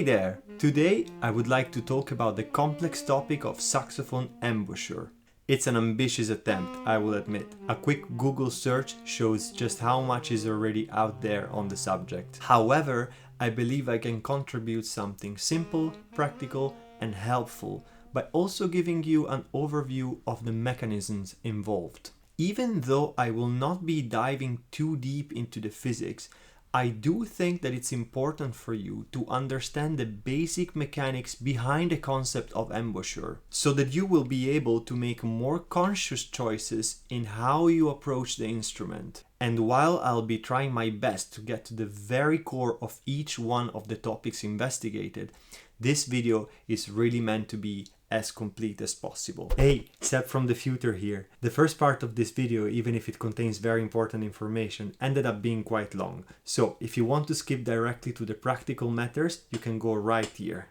Hey there! Today I would like to talk about the complex topic of saxophone embouchure. It's an ambitious attempt, I will admit. A quick Google search shows just how much is already out there on the subject. However, I believe I can contribute something simple, practical, and helpful by also giving you an overview of the mechanisms involved. Even though I will not be diving too deep into the physics, I do think that it's important for you to understand the basic mechanics behind the concept of embouchure, so that you will be able to make more conscious choices in how you approach the instrument. And while I'll be trying my best to get to the very core of each one of the topics investigated, this video is really meant to be as complete as possible. Hey, Seb from the future here. The first part of this video, even if it contains very important information, ended up being quite long. So if you want to skip directly to the practical matters, you can go right here.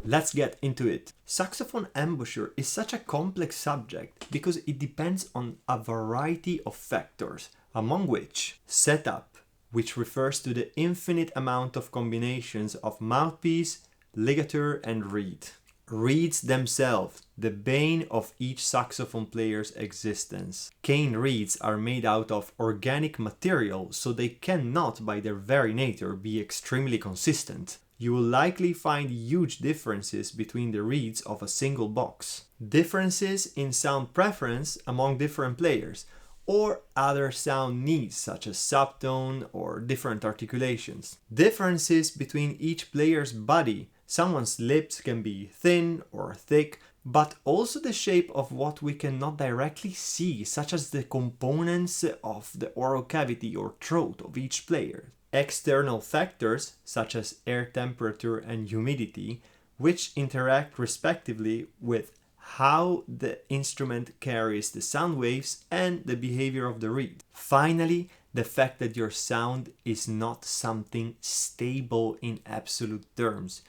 Let's get into it. Saxophone embouchure is such a complex subject because it depends on a variety of factors, among which setup, which refers to the infinite amount of combinations of mouthpiece, ligature, and reed. Reeds themselves, the bane of each saxophone player's existence. Cane reeds are made out of organic material, so they cannot, by their very nature, be extremely consistent. You will likely find huge differences between the reeds of a single box. Differences in sound preference among different players, or other sound needs such as subtone or different articulations. Differences between each player's body. Someone's lips can be thin or thick, but also the shape of what we cannot directly see, such as the components of the oral cavity or throat of each player. External factors, such as air temperature and humidity, which interact respectively with how the instrument carries the sound waves and the behavior of the reed. Finally, the fact that your sound is not something stable in absolute terms.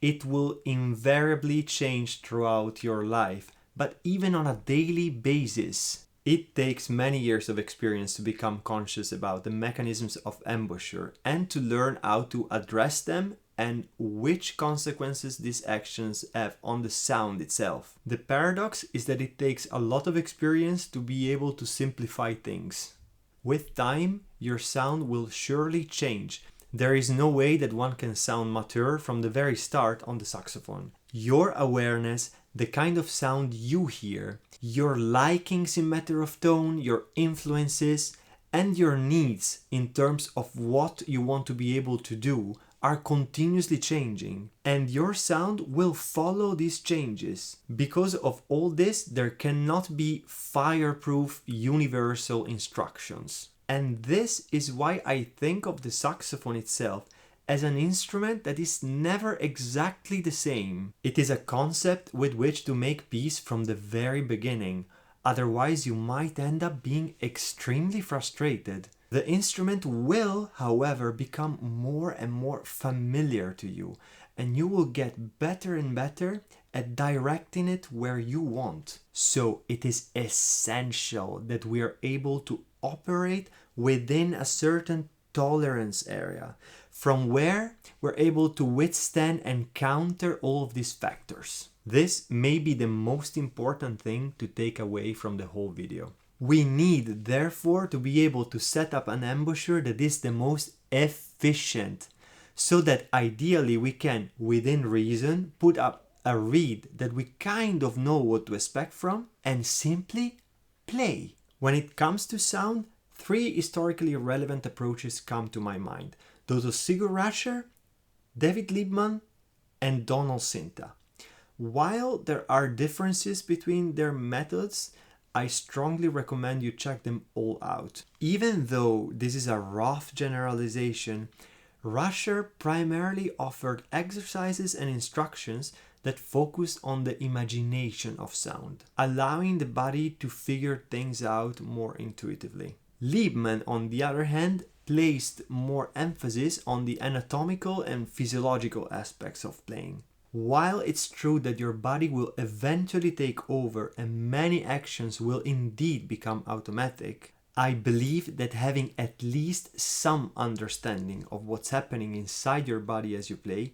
It will invariably change throughout your life, but even on a daily basis. It takes many years of experience to become conscious about the mechanisms of embouchure and to learn how to address them and which consequences these actions have on the sound itself. The paradox is that it takes a lot of experience to be able to simplify things. With time, your sound will surely change. There is no way that one can sound mature from the very start on the saxophone. Your awareness, the kind of sound you hear, your likings in matter of tone, your influences, and your needs in terms of what you want to be able to do are continuously changing, and your sound will follow these changes. Because of all this, there cannot be fireproof universal instructions. And this is why I think of the saxophone itself as an instrument that is never exactly the same. It is a concept with which to make peace from the very beginning, otherwise you might end up being extremely frustrated. The instrument will, however, become more and more familiar to you, and you will get better and better at directing it where you want. So it is essential that we are able to operate within a certain tolerance area, from where we're able to withstand and counter all of these factors. This may be the most important thing to take away from the whole video. We need, therefore, to be able to set up an embouchure that is the most efficient, so that ideally we can, within reason, put up a reed that we kind of know what to expect from and simply play. When it comes to sound, three historically relevant approaches come to my mind: those of Sigur Ráscher, David Liebman, and Donald Sinta. While there are differences between their methods, I strongly recommend you check them all out. Even though this is a rough generalization, Ráscher primarily offered exercises and instructions that focused on the imagination of sound, allowing the body to figure things out more intuitively. Liebman, on the other hand, placed more emphasis on the anatomical and physiological aspects of playing. While it's true that your body will eventually take over and many actions will indeed become automatic, I believe that having at least some understanding of what's happening inside your body as you play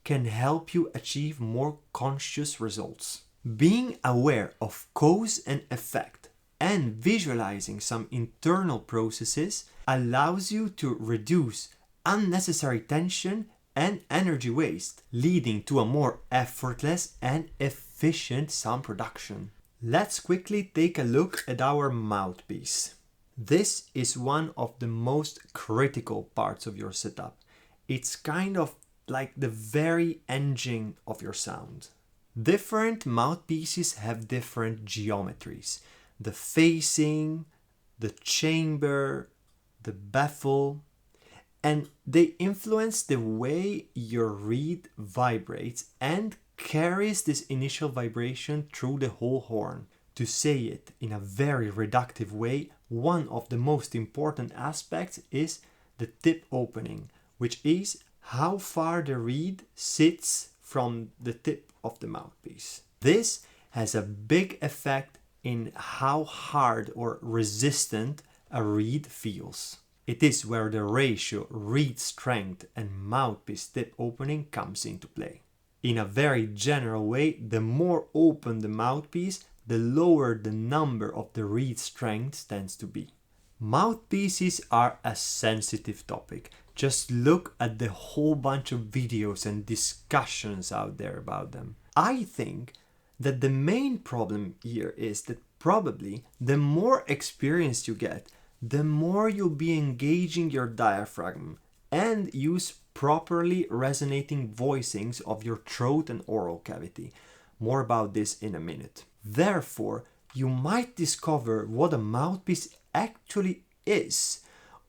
can help you achieve more conscious results. Being aware of cause and effect and visualizing some internal processes allows you to reduce unnecessary tension and energy waste, leading to a more effortless and efficient sound production. Let's quickly take a look at our mouthpiece. This is one of the most critical parts of your setup. It's kind of like the very engine of your sound. Different mouthpieces have different geometries. The facing, the chamber, the baffle, and they influence the way your reed vibrates and carries this initial vibration through the whole horn. To say it in a very reductive way, one of the most important aspects is the tip opening, which is how far the reed sits from the tip of the mouthpiece. This has a big effect in how hard or resistant a reed feels. It is where the ratio reed strength and mouthpiece tip opening comes into play. In a very general way, the more open the mouthpiece, the lower the number of the reed strength tends to be. Mouthpieces are a sensitive topic. Just look at the whole bunch of videos and discussions out there about them. I think that the main problem here is that probably the more experience you get, the more you'll be engaging your diaphragm and use properly resonating voicings of your throat and oral cavity. More about this in a minute. Therefore, you might discover what a mouthpiece actually is,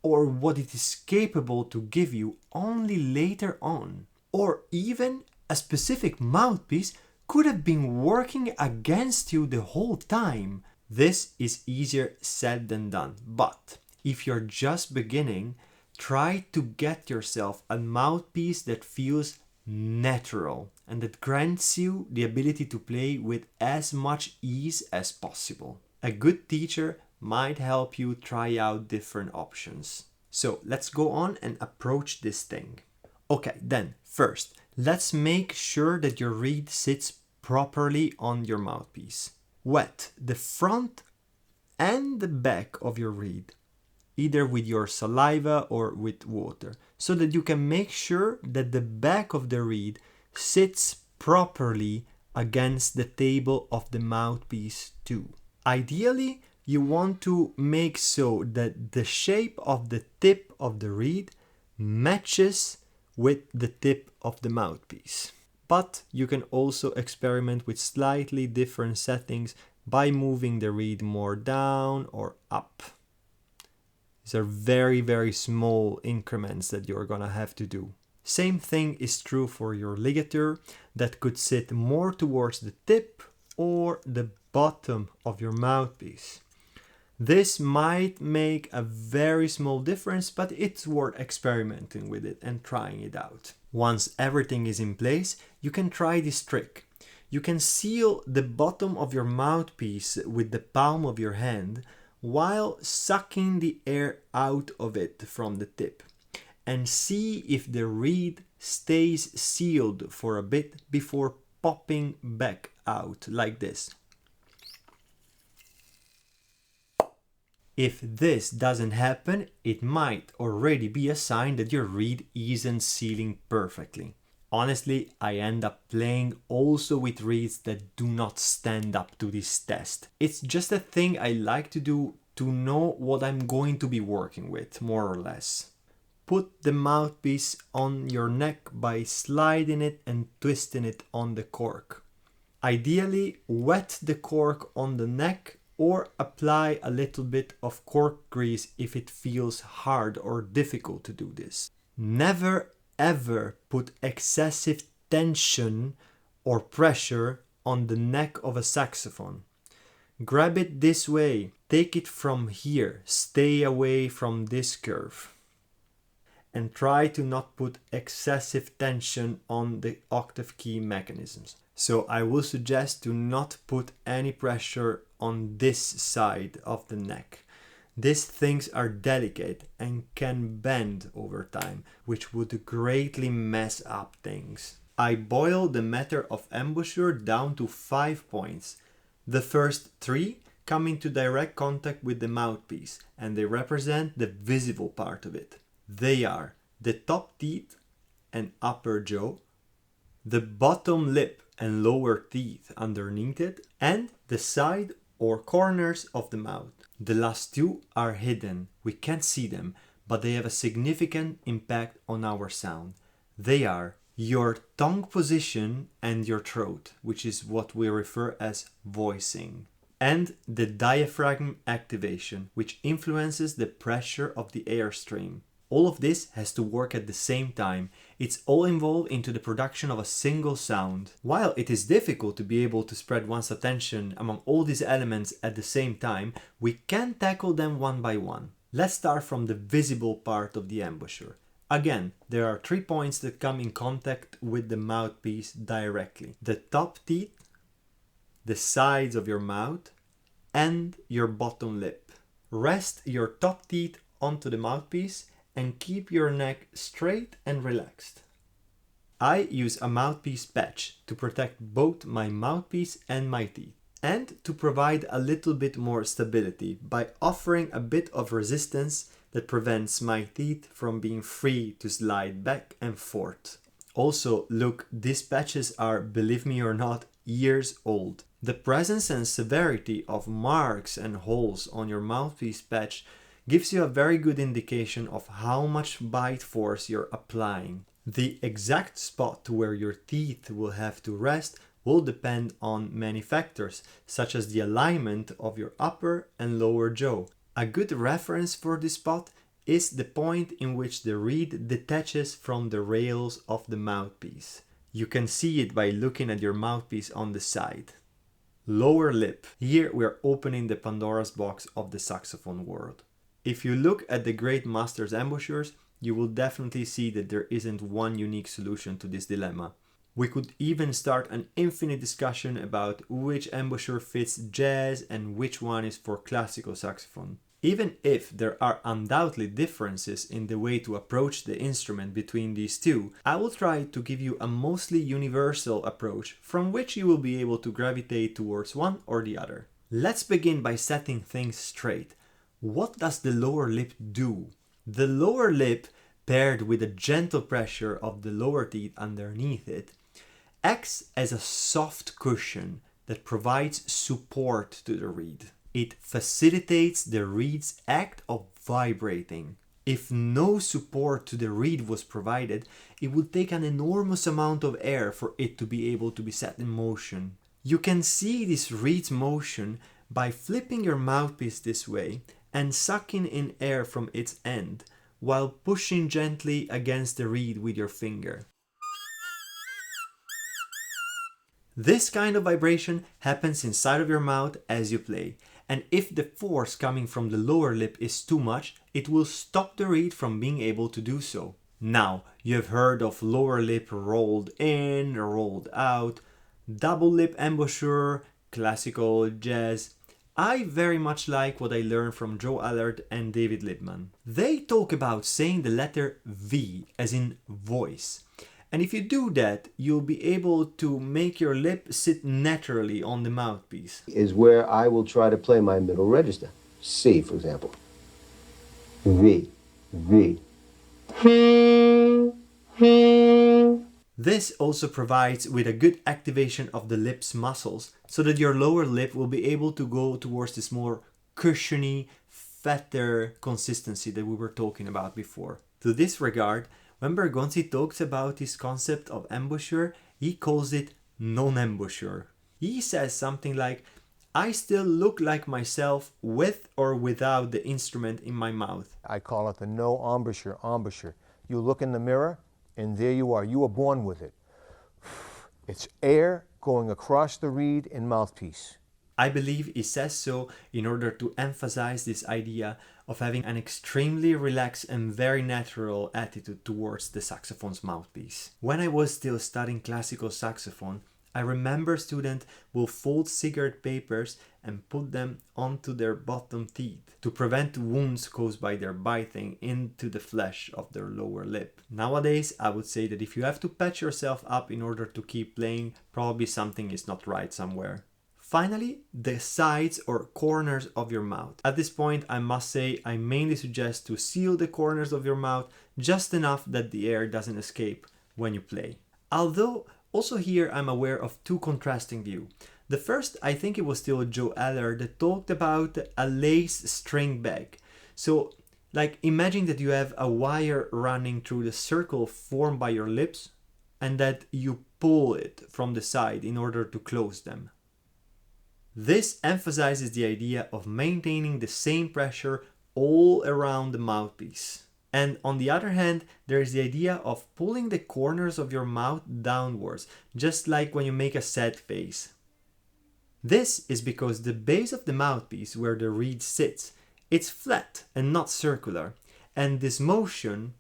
or what it is capable to give you only later on. Or even a specific mouthpiece could have been working against you the whole time. This is easier said than done, but if you're just beginning, try to get yourself a mouthpiece that feels natural and that grants you the ability to play with as much ease as possible. A good teacher might help you try out different options. So let's go on and approach this thing. Okay, then first, let's make sure that your reed sits properly on your mouthpiece. Wet the front and the back of your reed, either with your saliva or with water, so that you can make sure that the back of the reed sits properly against the table of the mouthpiece too. Ideally, you want to make so that the shape of the tip of the reed matches with the tip of the mouthpiece. But you can also experiment with slightly different settings by moving the reed more down or up. These are very, very small increments that you're gonna have to do. Same thing is true for your ligature that could sit more towards the tip or the bottom of your mouthpiece. This might make a very small difference, but it's worth experimenting with it and trying it out. Once everything is in place, you can try this trick. You can seal the bottom of your mouthpiece with the palm of your hand while sucking the air out of it from the tip, and see if the reed stays sealed for a bit before popping back out like this. If this doesn't happen, it might already be a sign that your reed isn't sealing perfectly. Honestly, I end up playing also with reeds that do not stand up to this test. It's just a thing I like to do to know what I'm going to be working with, more or less. Put the mouthpiece on your neck by sliding it and twisting it on the cork. Ideally, wet the cork on the neck or apply a little bit of cork grease if it feels hard or difficult to do this. Never ever put excessive tension or pressure on the neck of a saxophone. Grab it this way, take it from here, stay away from this curve. And try to not put excessive tension on the octave key mechanisms. So I will suggest to not put any pressure on this side of the neck. These things are delicate and can bend over time, which would greatly mess up things. I boil the matter of embouchure down to 5 points. The first 3 come into direct contact with the mouthpiece, and they represent the visible part of it. They are the top teeth and upper jaw, the bottom lip and lower teeth underneath it, and the side or corners of the mouth. The last 2 are hidden. We can't see them, but they have a significant impact on our sound. They are your tongue position and your throat, which is what we refer as voicing, and the diaphragm activation, which influences the pressure of the airstream. All of this has to work at the same time. It's all involved into the production of a single sound. While it is difficult to be able to spread one's attention among all these elements at the same time, we can tackle them one by one. Let's start from the visible part of the embouchure. Again, there are 3 points that come in contact with the mouthpiece directly. The top teeth, the sides of your mouth, and your bottom lip. Rest your top teeth onto the mouthpiece and keep your neck straight and relaxed. I use a mouthpiece patch to protect both my mouthpiece and my teeth, and to provide a little bit more stability by offering a bit of resistance that prevents my teeth from being free to slide back and forth. Also, look, these patches are, believe me or not, years old. The presence and severity of marks and holes on your mouthpiece patch gives you a very good indication of how much bite force you're applying. The exact spot where your teeth will have to rest will depend on many factors, such as the alignment of your upper and lower jaw. A good reference for this spot is the point in which the reed detaches from the rails of the mouthpiece. You can see it by looking at your mouthpiece on the side. Lower lip. Here we are opening the Pandora's box of the saxophone world. If you look at the great masters' embouchures, you will definitely see that there isn't one unique solution to this dilemma. We could even start an infinite discussion about which embouchure fits jazz and which one is for classical saxophone. Even if there are undoubtedly differences in the way to approach the instrument between these two, I will try to give you a mostly universal approach from which you will be able to gravitate towards one or the other. Let's begin by setting things straight. What does the lower lip do? The lower lip, paired with a gentle pressure of the lower teeth underneath it, acts as a soft cushion that provides support to the reed. It facilitates the reed's act of vibrating. If no support to the reed was provided, it would take an enormous amount of air for it to be able to be set in motion. You can see this reed's motion by flipping your mouthpiece this way and sucking in air from its end, while pushing gently against the reed with your finger. This kind of vibration happens inside of your mouth as you play, and if the force coming from the lower lip is too much, it will stop the reed from being able to do so. Now, you have heard of lower lip rolled in, rolled out, double lip embouchure, classical, jazz. I very much like what I learned from Joe Allard and David Liebman. They talk about saying the letter V, as in voice. And if you do that, you'll be able to make your lip sit naturally on the mouthpiece. Is where I will try to play my middle register. C, for example. V, V. This also provides with a good activation of the lips muscles, so that your lower lip will be able to go towards this more cushiony, fatter consistency that we were talking about before. To this regard, when Bergonzi talks about his concept of embouchure, he calls it non-embouchure. He says something like, I still look like myself with or without the instrument in my mouth. I call it the no embouchure, embouchure. You look in the mirror, and there you are. You were born with it. It's air going across the reed and mouthpiece. I believe he says so in order to emphasize this idea of having an extremely relaxed and very natural attitude towards the saxophone's mouthpiece. When I was still studying classical saxophone, I remember students will fold cigarette papers and put them onto their bottom teeth to prevent wounds caused by their biting into the flesh of their lower lip. Nowadays, I would say that if you have to patch yourself up in order to keep playing, probably something is not right somewhere. Finally, the sides or corners of your mouth. At this point, I must say I mainly suggest to seal the corners of your mouth just enough that the air doesn't escape when you play. Although, also here I'm aware of two contrasting views. The first, I think it was still Joe Eller that talked about a lace string bag. So, like imagine that you have a wire running through the circle formed by your lips and that you pull it from the side in order to close them. This emphasizes the idea of maintaining the same pressure all around the mouthpiece. And on the other hand, there is the idea of pulling the corners of your mouth downwards, just like when you make a sad face. This is because the base of the mouthpiece, where the reed sits, it's flat and not circular, and this motion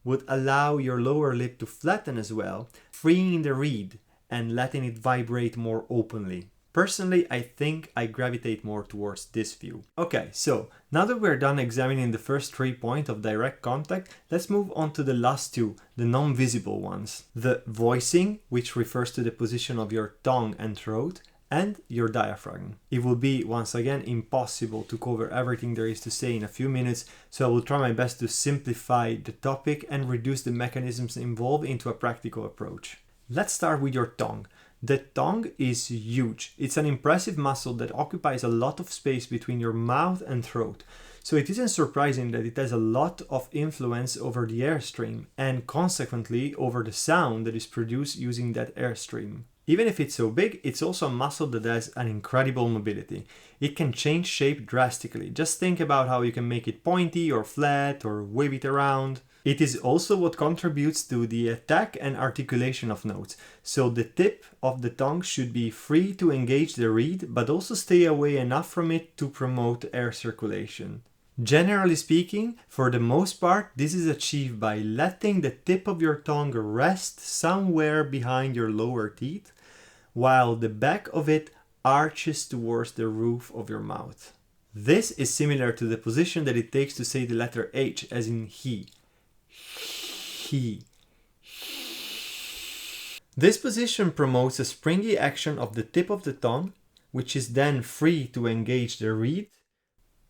would allow your lower lip to flatten as well, freeing the reed and letting it vibrate more openly. Personally, I think I gravitate more towards this view. Okay, so now that we're done examining the first 3 points of direct contact, let's move on to the last two, the non-visible ones. The voicing, which refers to the position of your tongue and throat, and your diaphragm. It will be, once again, impossible to cover everything there is to say in a few minutes, so I will try my best to simplify the topic and reduce the mechanisms involved into a practical approach. Let's start with your tongue. The tongue is huge. It's an impressive muscle that occupies a lot of space between your mouth and throat. So it isn't surprising that it has a lot of influence over the airstream and consequently over the sound that is produced using that airstream. Even if it's so big, it's also a muscle that has an incredible mobility. It can change shape drastically. Just think about how you can make it pointy or flat or wave it around. It is also what contributes to the attack and articulation of notes. So the tip of the tongue should be free to engage the reed, but also stay away enough from it to promote air circulation. Generally speaking, for the most part, this is achieved by letting the tip of your tongue rest somewhere behind your lower teeth, while the back of it arches towards the roof of your mouth. This is similar to the position that it takes to say the letter H, as in he. He. This position promotes a springy action of the tip of the tongue, which is then free to engage the reed,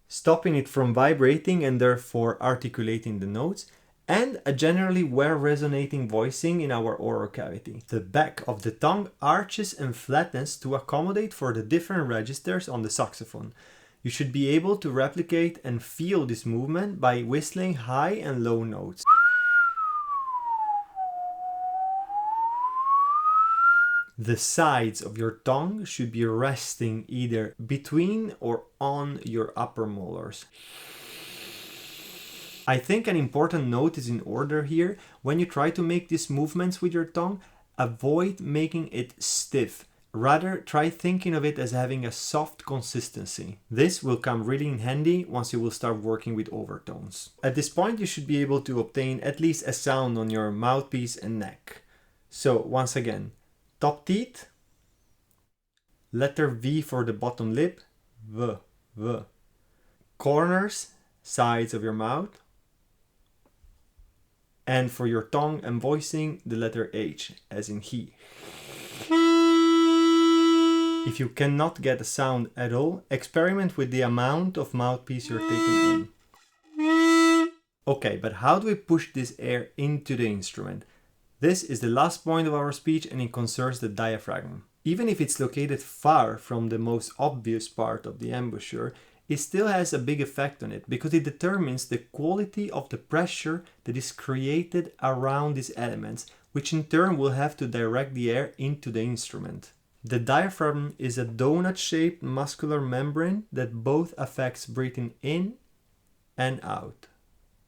stopping it from vibrating and therefore articulating the notes, and a generally well-resonating voicing in our oral cavity. The back of the tongue arches and flattens to accommodate for the different registers on the saxophone. You should be able to replicate and feel this movement by whistling high and low notes. The sides of your tongue should be resting either between or on your upper molars. I think an important note is in order here. When you try to make these movements with your tongue, avoid making it stiff. Rather, try thinking of it as having a soft consistency. This will come really in handy once you will start working with overtones. At this point, you should be able to obtain at least a sound on your mouthpiece and neck. So, once again, top teeth, letter V for the bottom lip, V, V. Corners, sides of your mouth. And for your tongue and voicing, the letter H, as in he. If you cannot get a sound at all, experiment with the amount of mouthpiece you're taking in. Okay, but how do we push this air into the instrument? This is the last point of our speech and it concerns the diaphragm. Even if it's located far from the most obvious part of the embouchure, it still has a big effect on it because it determines the quality of the pressure that is created around these elements, which in turn will have to direct the air into the instrument. The diaphragm is a donut-shaped muscular membrane that both affects breathing in and out.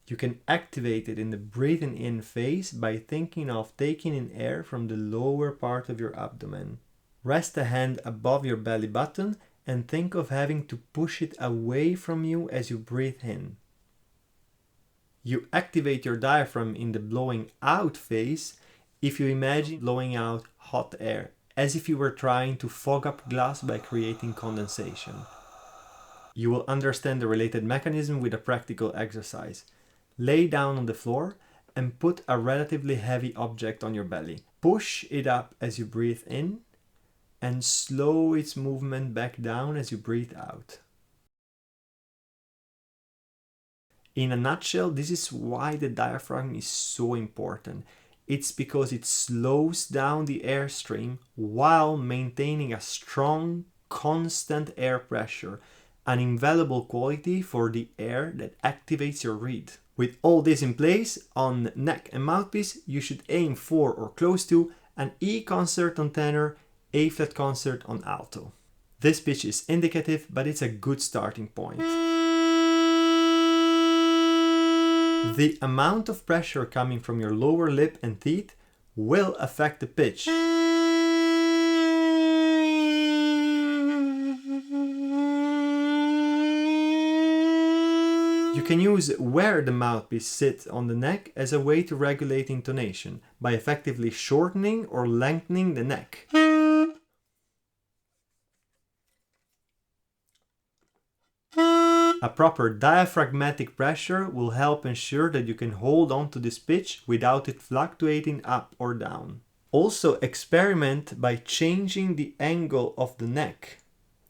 You can activate it in the breathing in phase by thinking of taking in air from the lower part of your abdomen. Rest a hand above your belly button and think of having to push it away from you as you breathe in. You activate your diaphragm in the blowing out phase if you imagine blowing out hot air, as if you were trying to fog up glass by creating condensation. You will understand the related mechanism with a practical exercise. Lay down on the floor and put a relatively heavy object on your belly. Push it up as you breathe in and slow its movement back down as you breathe out. In a nutshell, this is why the diaphragm is so important. It's because it slows down the airstream while maintaining a strong, constant air pressure, an invaluable quality for the air that activates your reed. With all this in place, on neck and mouthpiece, you should aim for or close to an E concert on tenor, A flat concert on alto. This pitch is indicative, but it's a good starting point. The amount of pressure coming from your lower lip and teeth will affect the pitch. You can use where the mouthpiece sits on the neck as a way to regulate intonation by effectively shortening or lengthening the neck. A proper diaphragmatic pressure will help ensure that you can hold on to this pitch without it fluctuating up or down. Also experiment by changing the angle of the neck.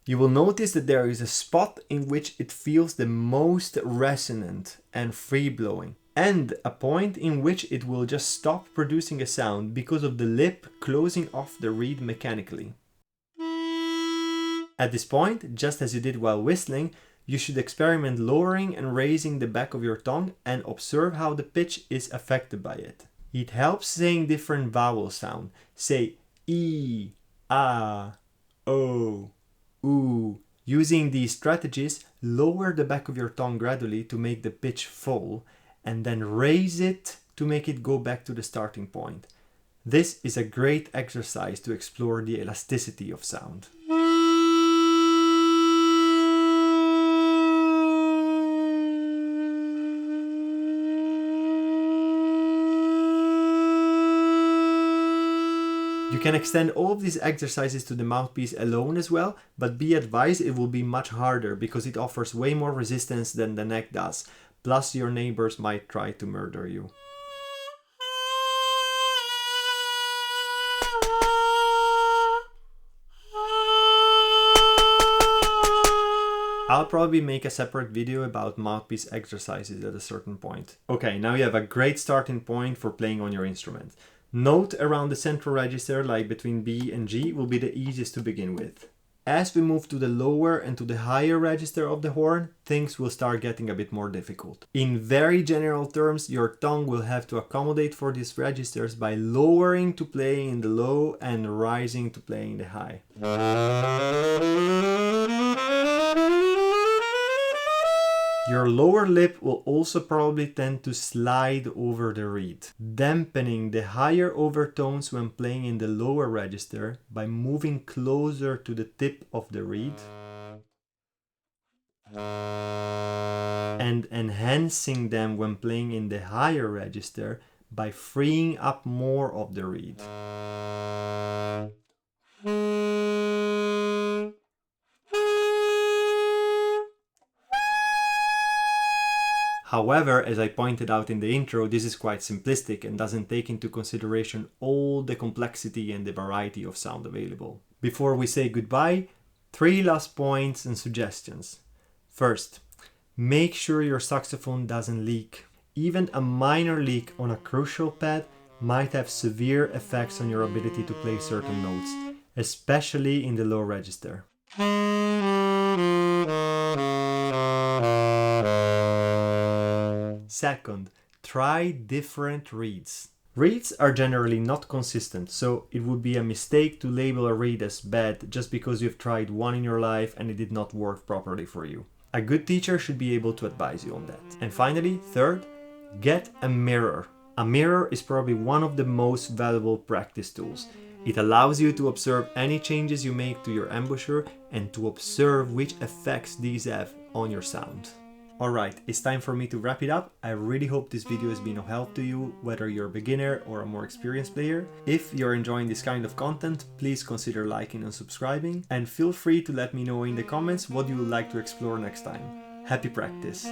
You will notice that there is a spot in which it feels the most resonant and free-blowing, and a point in which it will just stop producing a sound because of the lip closing off the reed mechanically. At this point, just as you did while whistling, you should experiment lowering and raising the back of your tongue and observe how the pitch is affected by it. It helps saying different vowel sound. Say E, A, O, U. Using these strategies, lower the back of your tongue gradually to make the pitch full, and then raise it to make it go back to the starting point. This is a great exercise to explore the elasticity of sound. You can extend all of these exercises to the mouthpiece alone as well, but be advised it will be much harder because it offers way more resistance than the neck does. Plus your neighbors might try to murder you. I'll probably make a separate video about mouthpiece exercises at a certain point. Okay, now you have a great starting point for playing on your instrument. Note around the central register, like between B and G, will be the easiest to begin with. As we move to the lower and to the higher register of the horn, things will start getting a bit more difficult. In very general terms, your tongue will have to accommodate for these registers by lowering to play in the low and rising to play in the high. Your lower lip will also probably tend to slide over the reed, dampening the higher overtones when playing in the lower register by moving closer to the tip of the reed and enhancing them when playing in the higher register by freeing up more of the reed. However, as I pointed out in the intro, this is quite simplistic and doesn't take into consideration all the complexity and the variety of sound available. Before we say goodbye, 3 last points and suggestions. First, make sure your saxophone doesn't leak. Even a minor leak on a crucial pad might have severe effects on your ability to play certain notes, especially in the low register. Second, try different reeds. Reeds are generally not consistent, so it would be a mistake to label a reed as bad just because you've tried one in your life and it did not work properly for you. A good teacher should be able to advise you on that. And finally, third, get a mirror. A mirror is probably one of the most valuable practice tools. It allows you to observe any changes you make to your embouchure and to observe which effects these have on your sound. Alright, it's time for me to wrap it up. I really hope this video has been of help to you, whether you're a beginner or a more experienced player. If you're enjoying this kind of content, please consider liking and subscribing, and feel free to let me know in the comments what you would like to explore next time. Happy practice!